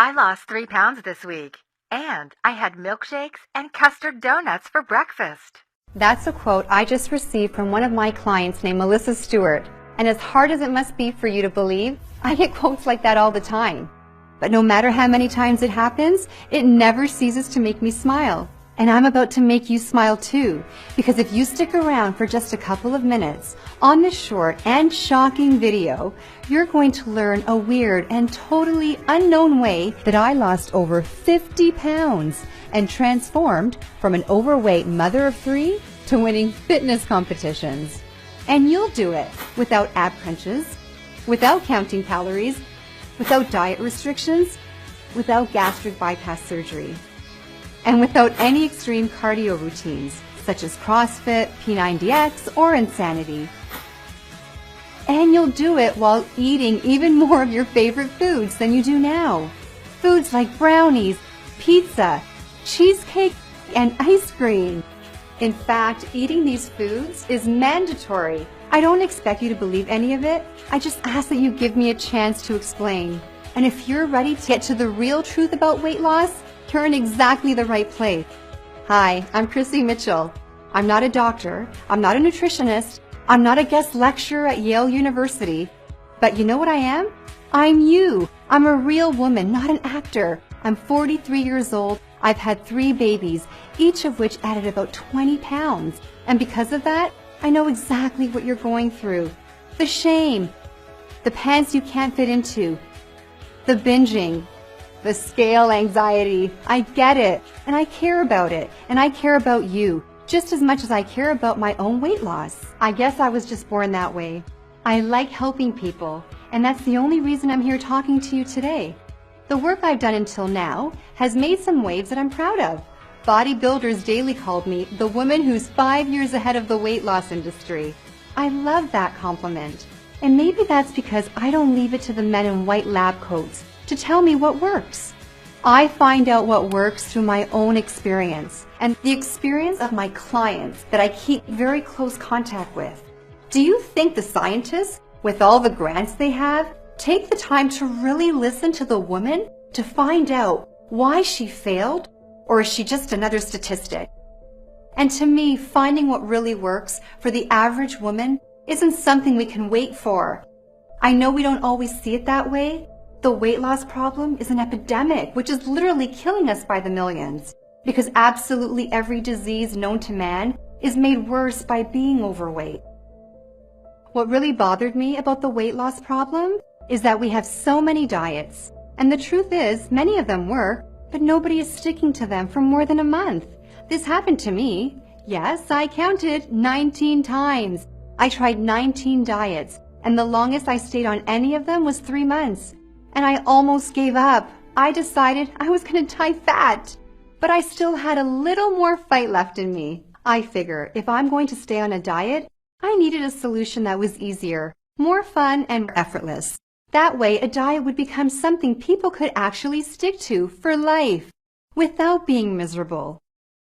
I lost 3 pounds this week, and I had milkshakes and custard donuts for breakfast. That's a quote I just received from one of my clients named Melissa Stewart. And as hard as it must be for you to believe, I get quotes like that all the time. But no matter how many times it happens, it never ceases to make me smile. And I'm about to make you smile too, because if you stick around for just a couple of minutes on this short and shocking video, you're going to learn a weird and totally unknown way that I lost over 50 pounds and transformed from an overweight mother of 3 to winning fitness competitions. And you'll do it without ab crunches, without counting calories, without diet restrictions, without gastric bypass surgery, and without any extreme cardio routines, such as CrossFit, P90X, or Insanity. And you'll do it while eating even more of your favorite foods than you do now. Foods like brownies, pizza, cheesecake, and ice cream. In fact, eating these foods is mandatory. I don't expect you to believe any of it. I just ask that you give me a chance to explain. And if you're ready to get to the real truth about weight loss, you're in exactly the right place. Hi, I'm Chrissy Mitchell. I'm not a doctor. I'm not a nutritionist. I'm not a guest lecturer at Yale University. But you know what I am? I'm you. I'm a real woman, not an actor. I'm 43 years old. I've had 3 babies, each of which added about 20 pounds. And because of that, I know exactly what you're going through. The shame, the pants you can't fit into, the binging, the scale anxiety. I get it, and I care about it, and I care about you, just as much as I care about my own weight loss. I guess I was just born that way. I like helping people, and that's the only reason I'm here talking to you today. The work I've done until now has made some waves that I'm proud of. Bodybuilders Daily called me the woman who's 5 years ahead of the weight loss industry. I love that compliment. And maybe that's because I don't leave it to the men in white lab coats to tell me what works. I find out what works through my own experience and the experience of my clients that I keep very close contact with. Do you think the scientists, with all the grants they have, take the time to really listen to the woman to find out why she failed, or is she just another statistic? And to me, finding what really works for the average woman isn't something we can wait for. I know we don't always see it that way. The weight loss problem is an epidemic, which is literally killing us by the millions, because absolutely every disease known to man is made worse by being overweight. What really bothered me about the weight loss problem is that we have so many diets, and the truth is many of them work, but nobody is sticking to them for more than a month. This happened to me. Yes, I counted 19 times. I tried 19 diets, and the longest I stayed on any of them was 3 months. And I almost gave up. I decided I was going to die fat. But I still had a little more fight left in me. I figure if I'm going to stay on a diet, I needed a solution that was easier, more fun, and more effortless. That way, a diet would become something people could actually stick to for life, without being miserable.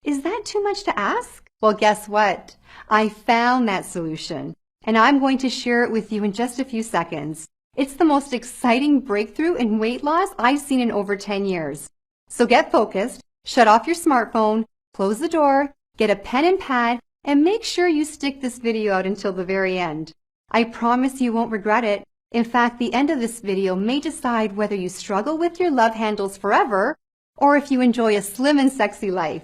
Is that too much to ask? Well, guess what? I found that solution, and I'm going to share it with you in just a few seconds. It's the most exciting breakthrough in weight loss I've seen in over 10 years. So get focused, shut off your smartphone, close the door, get a pen and pad, and make sure you stick this video out until the very end. I promise you won't regret it. In fact, the end of this video may decide whether you struggle with your love handles forever or if you enjoy a slim and sexy life.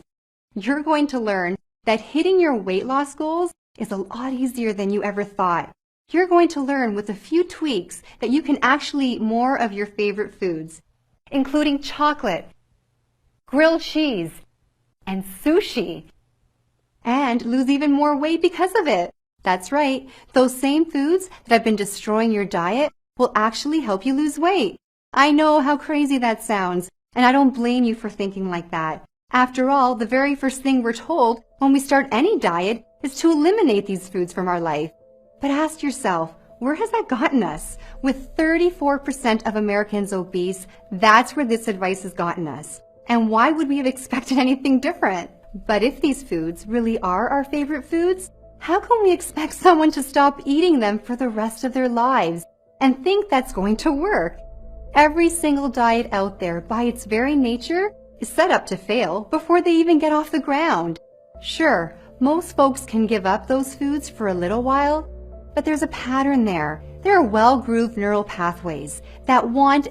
You're going to learn that hitting your weight loss goals is a lot easier than you ever thought. You're going to learn with a few tweaks that you can actually eat more of your favorite foods, including chocolate, grilled cheese, and sushi, and lose even more weight because of it. That's right, those same foods that have been destroying your diet will actually help you lose weight. I know how crazy that sounds, and I don't blame you for thinking like that. After all, the very first thing we're told when we start any diet is to eliminate these foods from our life. But ask yourself, where has that gotten us? With 34% of Americans obese, that's where this advice has gotten us. And why would we have expected anything different? But if these foods really are our favorite foods, how can we expect someone to stop eating them for the rest of their lives and think that's going to work? Every single diet out there, by its very nature, is set up to fail before they even get off the ground. Sure, most folks can give up those foods for a little while, but there's a pattern there. There are well-grooved neural pathways that want